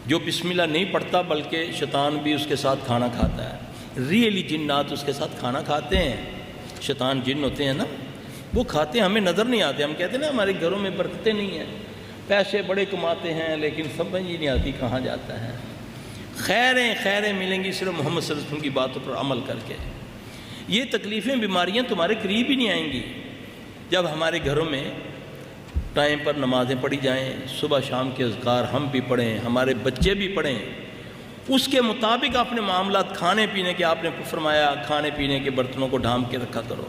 جو بسم اللہ نہیں پڑھتا بلکہ شیطان بھی اس کے ساتھ کھانا کھاتا ہے، ریئلی جنات اس کے ساتھ کھانا کھاتے ہیں، شیطان جن ہوتے ہیں نا وہ کھاتے ہیں، ہمیں نظر نہیں آتے۔ ہم کہتے ہیں نا ہمارے گھروں میں برکتیں نہیں ہیں، پیسے بڑے کماتے ہیں لیکن سمجھ ہی نہیں آتی کہاں جاتا ہے۔ خیریں ملیں گی صرف محمد صلی اللہ علیہ وسلم کی باتوں پر عمل کر کے۔ یہ تکلیفیں بیماریاں تمہارے قریب ہی نہیں آئیں گی جب ہمارے گھروں میں ٹائم پر نمازیں پڑھی جائیں، صبح شام کے اذکار ہم بھی پڑھیں، ہمارے بچے بھی پڑھیں، اس کے مطابق اپنے معاملات کھانے پینے کے، آپ نے فرمایا کھانے پینے کے برتنوں کو ڈھانپ کے رکھا کرو۔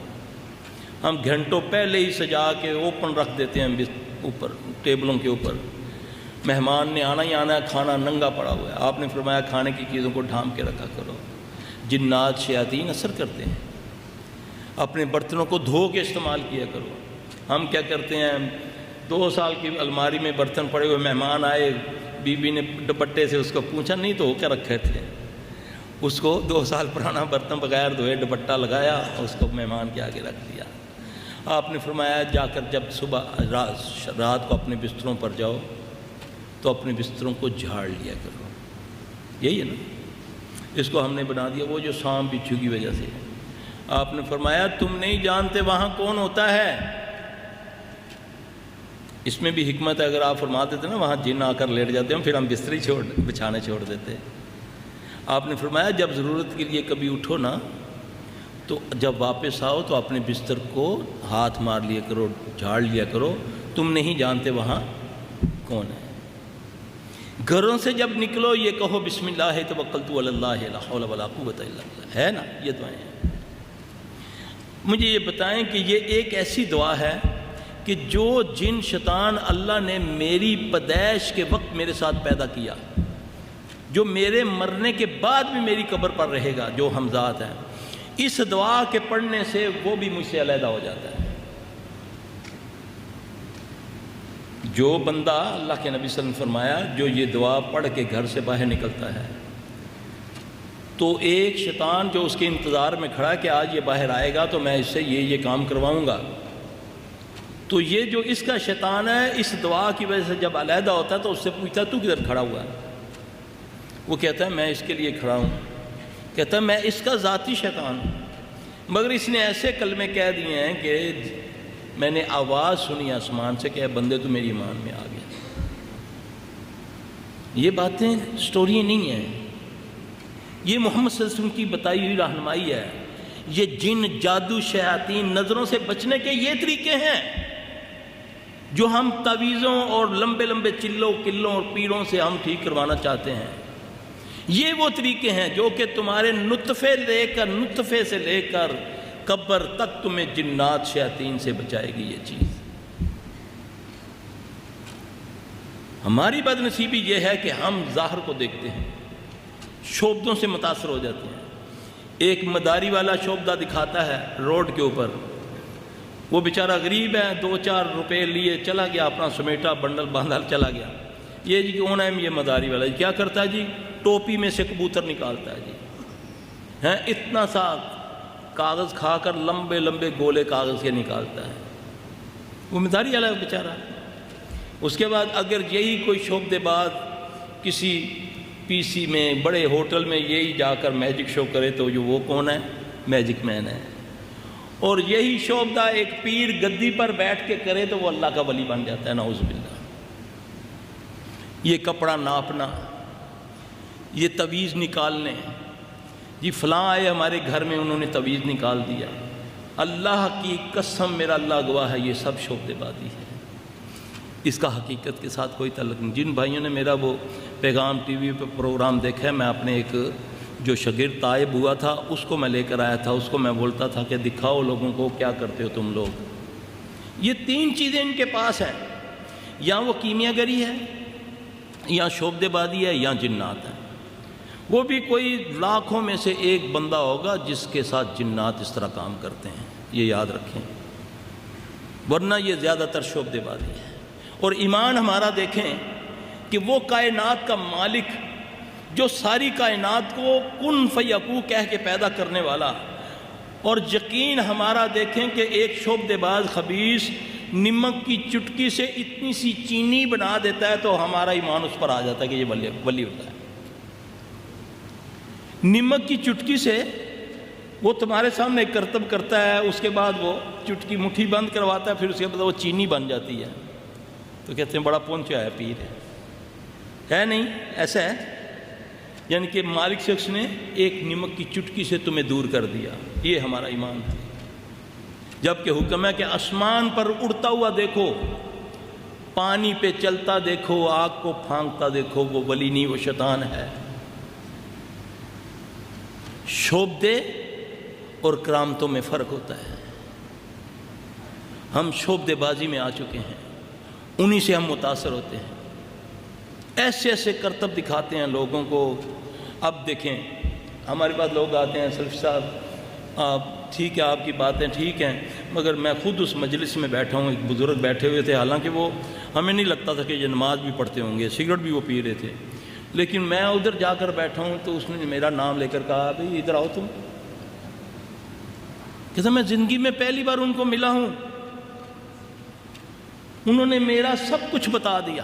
ہم گھنٹوں پہلے ہی سجا کے اوپن رکھ دیتے ہیں اوپر ٹیبلوں کے اوپر، مہمان نے آنا ہی آنا ہے، کھانا ننگا پڑا ہوا ہے۔ آپ نے فرمایا کھانے کی چیزوں کو ڈھانپ کے رکھا کرو، جنات شیاطین اثر کرتے ہیں۔ اپنے برتنوں کو دھو کے استعمال کیا کرو۔ ہم کیا کرتے ہیں، 2 سال کی الماری میں برتن پڑے ہوئے، مہمان آئے، بی بی نے دوپٹے سے اس کو پوچھا، نہیں تو ہو کے رکھے تھے، اس کو 2 سال پرانا برتن بغیر دھوئے دوپٹہ لگایا، اس کو مہمان کے آگے رکھ دیا۔ آپ نے فرمایا جا کر جب صبح رات کو اپنے بستروں پر جاؤ تو اپنے بستروں کو جھاڑ لیا کرو۔ یہی ہے نا، اس کو ہم نے بنا دیا وہ جو سانپ بچھو کی وجہ سے۔ آپ نے فرمایا تم نہیں جانتے وہاں کون ہوتا ہے۔ اس میں بھی حکمت ہے، اگر آپ فرما دیتے نا وہاں جن آ کر لیٹ جاتے ہیں، پھر ہم بستری بچھانے چھوڑ دیتے۔ آپ نے فرمایا جب ضرورت کے لیے کبھی اٹھو نا، تو جب واپس آؤ تو اپنے بستر کو ہاتھ مار لیا کرو، جھاڑ لیا کرو، تم نہیں جانتے وہاں کون ہے۔ گھروں سے جب نکلو یہ کہو بسم اللہ توکلت علی اللہ لا حول ولا قوت الا باللہ، ہے نا، یہ دعائیں ہیں۔ مجھے یہ بتائیں کہ یہ ایک ایسی دعا ہے کہ جو جن شیطان اللہ نے میری پیدائش کے وقت میرے ساتھ پیدا کیا، جو میرے مرنے کے بعد بھی میری قبر پر رہے گا، جو ہمزات ہیں، اس دعا کے پڑھنے سے وہ بھی مجھ سے علیحدہ ہو جاتا ہے۔ جو بندہ، اللہ کے نبی صلی اللہ علیہ وسلم نے فرمایا، جو یہ دعا پڑھ کے گھر سے باہر نکلتا ہے تو ایک شیطان جو اس کے انتظار میں کھڑا ہے کہ آج یہ باہر آئے گا تو میں اس سے یہ کام کرواؤں گا، تو یہ جو اس کا شیطان ہے اس دعا کی وجہ سے جب علیحدہ ہوتا ہے تو اس سے پوچھتا ہے تو کدھر کھڑا ہوا ہے؟ وہ کہتا ہے میں اس کے لیے کھڑا ہوں، کہتا ہے میں اس کا ذاتی شیطان ہوں، مگر اس نے ایسے کلمے کہہ دیے ہیں کہ میں نے آواز سنی آسمان سے کہ اے بندے تو میری ایمان میں آ گیا۔ یہ باتیں سٹوری نہیں ہیں، یہ محمد صلی اللہ علیہ وسلم کی بتائی ہوئی رہنمائی ہے۔ یہ جن، جادو، شیاطین، نظروں سے بچنے کے یہ طریقے ہیں جو ہم تعویذوں اور لمبے لمبے چلوں قلوں اور پیروں سے ہم ٹھیک کروانا چاہتے ہیں۔ یہ وہ طریقے ہیں جو کہ تمہارے نطفے سے لے کر قبر تک تمہیں جنات شیاطین سے بچائے گی۔ یہ چیز ہماری بد نصیبی یہ ہے کہ ہم ظاہر کو دیکھتے ہیں، شعبدوں سے متاثر ہو جاتے ہیں۔ ایک مداری والا شعبدہ دکھاتا ہے روڈ کے اوپر، وہ بیچارہ غریب ہے، 2-4 روپے لیے چلا گیا، اپنا سمیٹا بنڈل باندھا چلا گیا۔ یہ جی کون ہے؟ یہ مداری والا۔ کیا کرتا ہے جی؟ ٹوپی میں سے کبوتر نکالتا ہے جی، اتنا سا کاغذ کھا کر لمبے لمبے گولے کاغذ کے نکالتا ہے، وہ مداری والا بیچارہ۔ اس کے بعد اگر یہی کوئی شعبدے باز کسی پی سی میں، بڑے ہوٹل میں یہی جا کر میجک شو کرے تو جو وہ کون ہے؟ میجک مین ہے۔ اور یہی شعبدہ ایک پیر گدی پر بیٹھ کے کرے تو وہ اللہ کا ولی بن جاتا ہے، نعوذ باللہ۔ یہ کپڑا ناپنا، یہ تعویذ نکالنے، جی فلاں آئے ہمارے گھر میں انہوں نے تعویذ نکال دیا، اللہ کی قسم میرا اللہ گواہ ہے یہ سب شعبدے بازی ہے، اس کا حقیقت کے ساتھ کوئی تعلق نہیں۔ جن بھائیوں نے میرا وہ پیغام ٹی وی پہ پروگرام دیکھا ہے، میں اپنے ایک جو شاگرد طائب ہوا تھا اس کو میں لے کر آیا تھا، اس کو میں بولتا تھا کہ دکھاؤ لوگوں کو کیا کرتے ہو تم لوگ۔ یہ 3 چیزیں ان کے پاس ہیں، یا وہ کیمیا گری ہے، یا شعبدے بازی ہے، یا جنات ہیں۔ وہ بھی کوئی لاکھوں میں سے ایک بندہ ہوگا جس کے ساتھ جنات اس طرح کام کرتے ہیں، یہ یاد رکھیں، ورنہ یہ زیادہ تر شعبدے بازی ہے۔ اور ایمان ہمارا دیکھیں کہ وہ کائنات کا مالک جو ساری کائنات کو کن فیکون کہہ کے پیدا کرنے والا، اور یقین ہمارا دیکھیں کہ ایک شعبدے باز خبیث نمک کی چٹکی سے اتنی سی چینی بنا دیتا ہے تو ہمارا ایمان اس پر آ جاتا ہے کہ یہ ولی ہوتا ہے۔ نمک کی چٹکی سے وہ تمہارے سامنے کرتب کرتا ہے، اس کے بعد وہ چٹکی مٹھی بند کرواتا ہے، پھر اس کے بعد وہ چینی بن جاتی ہے، تو کہتے ہیں بڑا پہنچا ہے پیر ہے نہیں؟ ایسا ہے یعنی کہ مالک شخص نے ایک نمک کی چٹکی سے تمہیں دور کر دیا، یہ ہمارا ایمان ہے۔ جبکہ حکم ہے کہ آسمان پر اڑتا ہوا دیکھو، پانی پہ چلتا دیکھو، آگ کو پھانکتا دیکھو، وہ ولی نہیں، وہ شیطان ہے۔ شعبدے اور کرامتوں میں فرق ہوتا ہے۔ ہم شعبدے بازی میں آ چکے ہیں، انہی سے ہم متاثر ہوتے ہیں، ایسے ایسے کرتب دکھاتے ہیں لوگوں کو۔ اب دیکھیں ہمارے پاس لوگ آتے ہیں، سلفی صاحب آپ ٹھیک ہے، آپ کی باتیں ٹھیک ہیں، مگر میں خود اس مجلس میں بیٹھا ہوں، ایک بزرگ بیٹھے ہوئے تھے، حالانکہ وہ ہمیں نہیں لگتا تھا کہ یہ نماز بھی پڑھتے ہوں گے، سگریٹ بھی وہ پی رہے تھے، لیکن میں ادھر جا کر بیٹھا ہوں تو اس نے میرا نام لے کر کہا بھئی ادھر آؤ تم۔ کہتا میں زندگی میں پہلی بار ان کو ملا ہوں، انہوں نے میرا سب کچھ بتا دیا،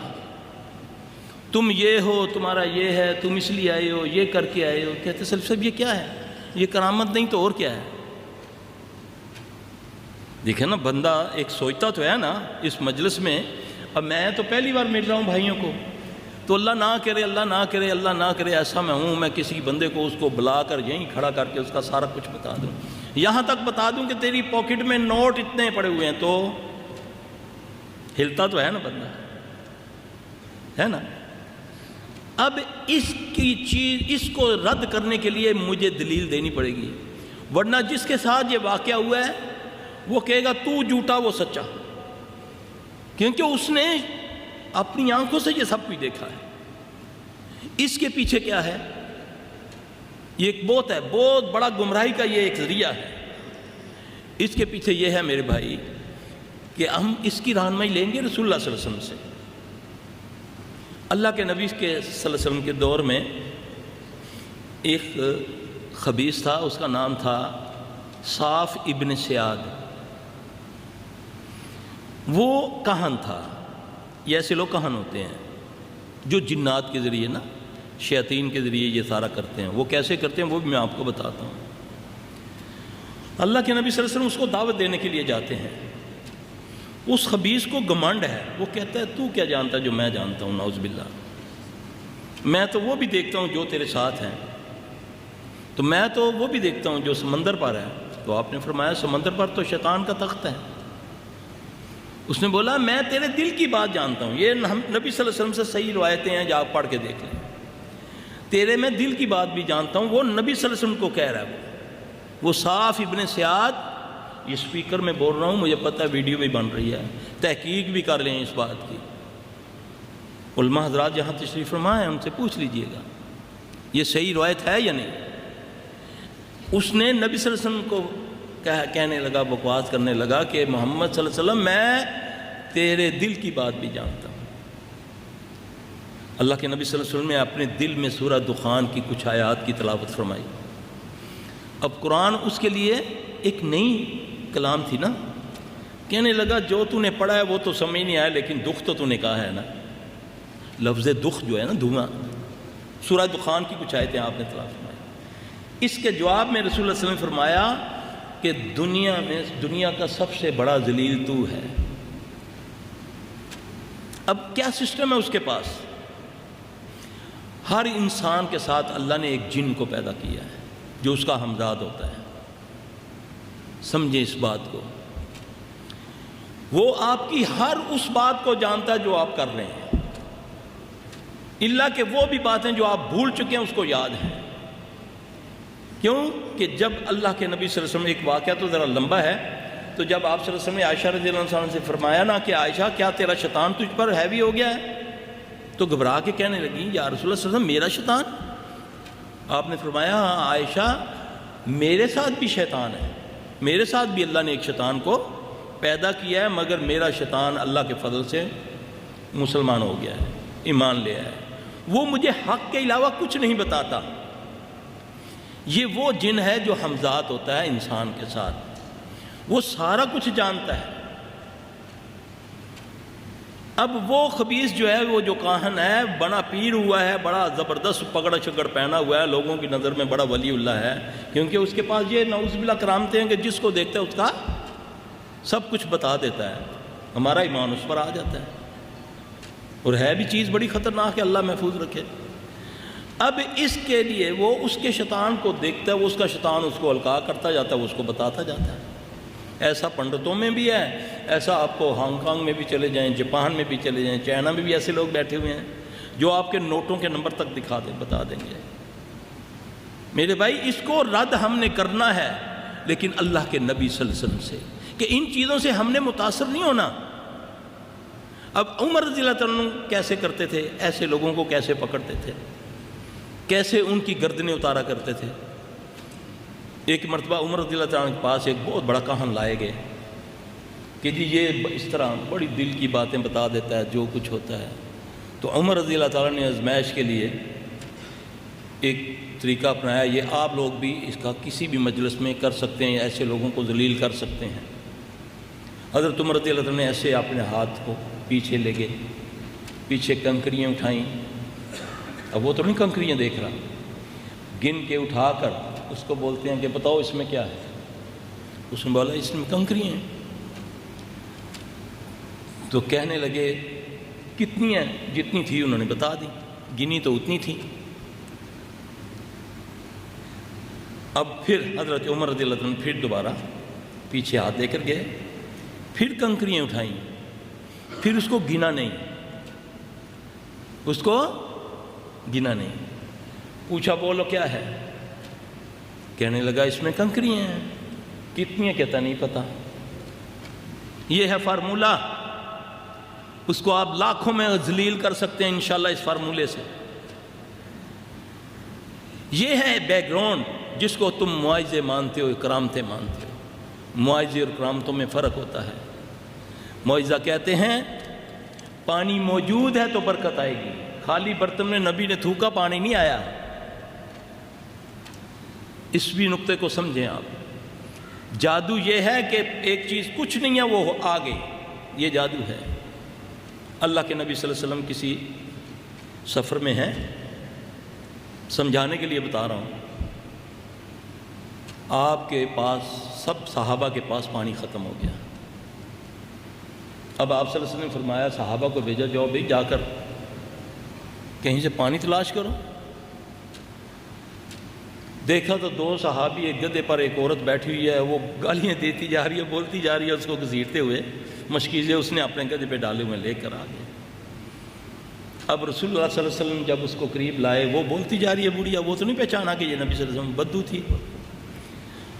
تم یہ ہو، تمہارا یہ ہے، تم اس لیے آئے ہو، یہ کر کے آئے ہو۔ کہتے سلفی صاحب یہ کیا ہے؟ یہ کرامت نہیں تو اور کیا ہے؟ دیکھیں نا، بندہ ایک سوچتا تو ہے نا اس مجلس میں۔ اب میں تو پہلی بار مل رہا ہوں بھائیوں کو، تو اللہ نہ کرے، اللہ نہ کرے، اللہ نہ کرے ایسا میں ہوں، میں کسی بندے کو اس کو بلا کر یہیں کھڑا کر کے اس کا سارا کچھ بتا دوں، یہاں تک بتا دوں کہ تیری پاکٹ میں نوٹ اتنے پڑے ہوئے ہیں، تو ہلتا تو ہے نا بندہ، ہے نا۔ اب اس کی چیز، اس کو رد کرنے کے لیے مجھے دلیل دینی پڑے گی، ورنہ جس کے ساتھ یہ واقعہ ہوا ہے وہ کہے گا تو جھوٹا وہ سچا، کیونکہ اس نے اپنی آنکھوں سے یہ سب کچھ دیکھا ہے۔ اس کے پیچھے کیا ہے؟ یہ ایک بہت ہے، بہت بڑا گمراہی کا یہ ایک ذریعہ ہے۔ اس کے پیچھے یہ ہے میرے بھائی کہ ہم اس کی رہنمائی لیں گے رسول اللہ صلی اللہ علیہ وسلم سے۔ اللہ کے نبی کے صلی اللہ علیہ وسلم کے دور میں ایک خبیث تھا، اس کا نام تھا صاف ابن سیاد۔ وہ کہن تھا، یہ ایسے لوگ کہن ہوتے ہیں جو جنات کے ذریعے نا، شیاطین کے ذریعے یہ سارا کرتے ہیں۔ وہ کیسے کرتے ہیں وہ بھی میں آپ کو بتاتا ہوں۔ اللہ کے نبی صلی اللہ علیہ وسلم اس کو دعوت دینے کے لیے جاتے ہیں۔ اس خبیث کو گمنڈ ہے، وہ کہتا ہے تو کیا جانتا ہے جو میں جانتا ہوں، نعوذ باللہ، میں تو وہ بھی دیکھتا ہوں جو تیرے ساتھ ہیں، تو میں تو وہ بھی دیکھتا ہوں جو سمندر پر ہے۔ تو آپ نے فرمایا سمندر پر تو شیطان کا تخت ہے۔ اس نے بولا میں تیرے دل کی بات جانتا ہوں، یہ نبی صلی اللہ علیہ وسلم سے صحیح روایتیں ہیں، جو آپ پڑھ کے دیکھ لیں، تیرے میں دل کی بات بھی جانتا ہوں۔ وہ نبی صلی اللہ علیہ وسلم کو کہہ رہا ہے، وہ صاف ابن سیاد، یہ سپیکر میں بول رہا ہوں، مجھے پتہ ہے ویڈیو بھی بن رہی ہے، تحقیق بھی کر لیں اس بات کی، علماء حضرات جہاں تشریف فرما ہیں ان سے پوچھ لیجئے گا یہ صحیح روایت ہے یا نہیں۔ اس نے نبی صلی اللہ علیہ وسلم کو کہنے لگا، بکواس کرنے لگا کہ محمد صلی اللہ علیہ وسلم میں تیرے دل کی بات بھی جانتا ہوں۔ اللہ کے نبی صلی اللہ علیہ وسلم نے اپنے دل میں سورہ دخان کی کچھ آیات کی تلاوت فرمائی۔ اب قرآن اس کے لیے ایک نئی کلام تھی نا، کہنے لگا جو تو نے پڑھا ہے وہ تو سمجھ نہیں آیا، لیکن دکھ تو نے کہا ہے نا، لفظ دکھ جو ہے نا، دھواں، سورہ دخان کی کچھ آیتیں آپ نے تلاوت فرمائی۔ اس کے جواب میں رسول اللہ صلی اللہ علیہ وسلم نے فرمایا کہ دنیا کا سب سے بڑا ذلیل تو ہے۔ اب کیا سسٹم ہے اس کے پاس؟ ہر انسان کے ساتھ اللہ نے ایک جن کو پیدا کیا ہے جو اس کا ہمزاد ہوتا ہے، سمجھیں اس بات کو۔ وہ آپ کی ہر اس بات کو جانتا ہے جو آپ کر رہے ہیں، الا کہ وہ بھی باتیں جو آپ بھول چکے ہیں اس کو یاد ہیں۔ کیوں کہ جب اللہ کے نبی صلی اللہ علیہ وسلم، ایک واقعہ تو ذرا لمبا ہے، تو جب آپ صلی اللہ علیہ وسلم نے عائشہ رضی اللہ عنہ سے فرمایا نا کہ عائشہ کیا تیرا شیطان تجھ پر ہیوی ہو گیا ہے، تو گھبرا کے کہنے لگی یا رسول اللہ صلی اللہ علیہ وسلم میرا شیطان؟ آپ نے فرمایا ہاں عائشہ میرے ساتھ بھی شیطان ہے، میرے ساتھ بھی اللہ نے ایک شیطان کو پیدا کیا ہے، مگر میرا شیطان اللہ کے فضل سے مسلمان ہو گیا ہے، ایمان لے آیا ہے، وہ مجھے حق کے علاوہ کچھ نہیں بتاتا۔ یہ وہ جن ہے جو ہمزاد ہوتا ہے انسان کے ساتھ، وہ سارا کچھ جانتا ہے۔ اب وہ خبیث جو ہے، وہ جو کاہن ہے، بڑا پیر ہوا ہے، بڑا زبردست پگڑ چگڑ پہنا ہوا ہے، لوگوں کی نظر میں بڑا ولی اللہ ہے، کیونکہ اس کے پاس یہ نعوذ باللہ کرامتیں ہیں کہ جس کو دیکھتا ہے اس کا سب کچھ بتا دیتا ہے، ہمارا ایمان اس پر آ جاتا ہے، اور ہے بھی چیز بڑی خطرناک ہے، اللہ محفوظ رکھے۔ اب اس کے لیے وہ اس کے شیطان کو دیکھتا ہے، وہ اس کا شیطان اس کو القاء کرتا جاتا ہے، وہ اس کو بتاتا جاتا ہے۔ ایسا پنڈتوں میں بھی ہے، ایسا آپ کو ہانگ کانگ میں بھی چلے جائیں، جاپان میں بھی چلے جائیں، چائنا میں بھی ایسے لوگ بیٹھے ہوئے ہیں جو آپ کے نوٹوں کے نمبر تک دکھا دیں، بتا دیں گے۔ میرے بھائی اس کو رد ہم نے کرنا ہے، لیکن اللہ کے نبی صلی اللہ علیہ وسلم سے، کہ ان چیزوں سے ہم نے متاثر نہیں ہونا۔ اب عمر رضی اللہ عنہ کیسے کرتے تھے، ایسے لوگوں کو کیسے پکڑتے تھے، کیسے ان کی گردنیں اتارا کرتے تھے۔ ایک مرتبہ عمر رضی اللہ عنہ کے پاس ایک بہت بڑا کاہن لائے گئے کہ جی یہ اس طرح بڑی دل کی باتیں بتا دیتا ہے جو کچھ ہوتا ہے۔ تو عمر رضی اللہ تعالیٰ نے آزمائش کے لیے ایک طریقہ اپنایا، یہ آپ لوگ بھی اس کا کسی بھی مجلس میں کر سکتے ہیں، ایسے لوگوں کو ذلیل کر سکتے ہیں۔ حضرت عمر رضی اللہ عنہ نے ایسے اپنے ہاتھ کو پیچھے لے گئے، پیچھے کنکریاں اٹھائیں۔ اب وہ تو نہیں کنکریاں دیکھ رہا، گن کے اٹھا کر اس کو بولتے ہیں کہ بتاؤ اس میں کیا ہے۔ اس نے بولا اس میں کنکریاں ہیں۔ تو کہنے لگے کتنی ہیں؟ جتنی تھی انہوں نے بتا دی، گنی تو اتنی تھی۔ اب پھر حضرت عمر رضی اللہ عنہ پھر دوبارہ پیچھے ہاتھ دے کر گئے، پھر کنکریاں اٹھائیں، پھر اس کو گنا نہیں، اس کو گنا نہیں۔ پوچھا بولو کیا ہے؟ کہنے لگا اس میں کنکریاں ہیں۔ کتنی ہیں؟ کہتا نہیں پتہ۔ یہ ہے فارمولہ، اس کو آپ لاکھوں میں ذلیل کر سکتے ہیں انشاءاللہ اس فارمولے سے۔ یہ ہے بیک گراؤنڈ جس کو تم معاوضے مانتے ہو، کرامتیں مانتے ہو۔ معاوضے اور کرامتوں میں فرق ہوتا ہے۔ معاوضہ کہتے ہیں پانی موجود ہے تو برکت آئے گی، خالی برتن میں نبی نے تھوکا پانی نہیں آیا۔ اس بھی نقطے کو سمجھیں آپ۔ جادو یہ ہے کہ ایک چیز کچھ نہیں ہے وہ آ گئی، یہ جادو ہے۔ اللہ کے نبی صلی اللہ علیہ وسلم کسی سفر میں ہیں، سمجھانے کے لیے بتا رہا ہوں۔ آپ کے پاس سب صحابہ کے پاس پانی ختم ہو گیا۔ اب آپ صلی اللہ علیہ وسلم نے فرمایا صحابہ کو بھیجا، جاؤ بھائی جا کر کہیں سے پانی تلاش کرو۔ دیکھا تو دو صحابی، ایک گدھے پر ایک عورت بیٹھی ہوئی ہے، وہ گالیاں دیتی جا رہی ہے، بولتی جا رہی ہے، اس کو گھسیٹتے ہوئے مشکیزیں اس نے اپنے گدھے پہ ڈالے ہوئے لے کر آ گئے۔ اب رسول اللہ صلی اللہ علیہ وسلم جب اس کو قریب لائے، وہ بولتی جا رہی ہے بڑھیا، وہ تو نہیں پہچانا کہ یہ نبی صلی اللہ علیہ وسلم، بدو تھی۔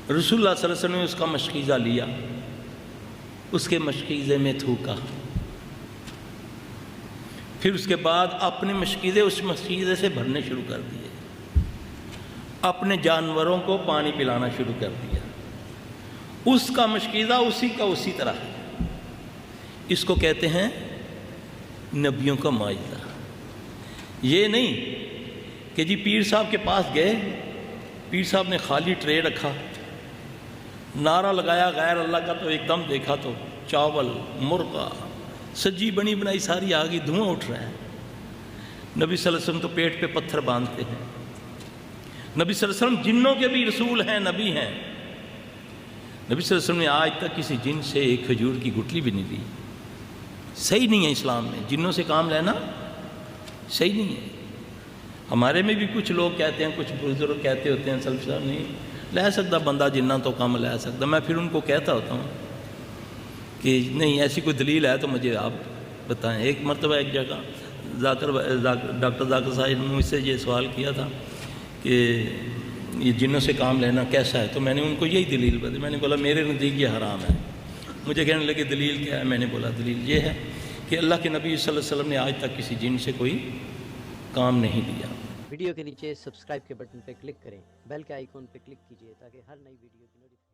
رسول اللہ صلی اللہ علیہ وسلم نے اس کا مشکیزہ لیا، اس کے مشکیزے میں تھوکا، پھر اس کے بعد اپنے مشکیزے اس مشکیزے سے بھرنے شروع کر دیے، اپنے جانوروں کو پانی پلانا شروع کر دیا۔ اس کا مشکیزہ اسی کا اسی طرح ہے۔ اس کو کہتے ہیں نبیوں کا معجزہ۔ یہ نہیں کہ جی پیر صاحب کے پاس گئے، پیر صاحب نے خالی ٹرے رکھا، نعرہ لگایا غیر اللہ کا، تو ایک دم دیکھا تو چاول، مرغا، سجی بنی بنائی ساری آ گئی، دھواں اٹھ رہا ہے۔ نبی صلی اللہ علیہ وسلم تو پیٹ پہ پتھر باندھتے ہیں۔ نبی صلی اللہ علیہ وسلم جنوں کے بھی رسول ہیں، نبی ہیں۔ نبی صلی اللہ علیہ وسلم نے آج تک کسی جن سے ایک کھجور کی گٹلی بھی نہیں لی۔ صحیح نہیں ہے اسلام میں، جنوں سے کام لینا صحیح نہیں ہے۔ ہمارے میں بھی کچھ لوگ کہتے ہیں، کچھ بزرگ کہتے ہوتے ہیں سلف صاحب نہیں لے سکتا بندہ جنہ تو کام لے سکتا۔ میں پھر ان کو کہتا ہوتا ہوں کہ نہیں ایسی کوئی دلیل ہے تو مجھے آپ بتائیں۔ ایک مرتبہ ایک جگہ ڈاکٹر ذاکر صاحب نے مجھ سے یہ سوال کیا تھا کہ یہ جنوں سے کام لینا کیسا ہے، تو میں نے ان کو یہی دلیل بتائی۔ میں نے بولا میرے نزدیک یہ حرام ہے۔ مجھے کہنے لگے دلیل کیا ہے؟ میں نے بولا دلیل یہ ہے کہ اللہ کے نبی صلی اللہ علیہ وسلم نے آج تک کسی جن سے کوئی کام نہیں لیا۔ ویڈیو کے نیچے سبسکرائب کے بٹن پہ کلک کریں، بیل کے آئیکن پہ کلک کیجئے تاکہ ہر نئی ویڈیو کی نوٹیفیکیشن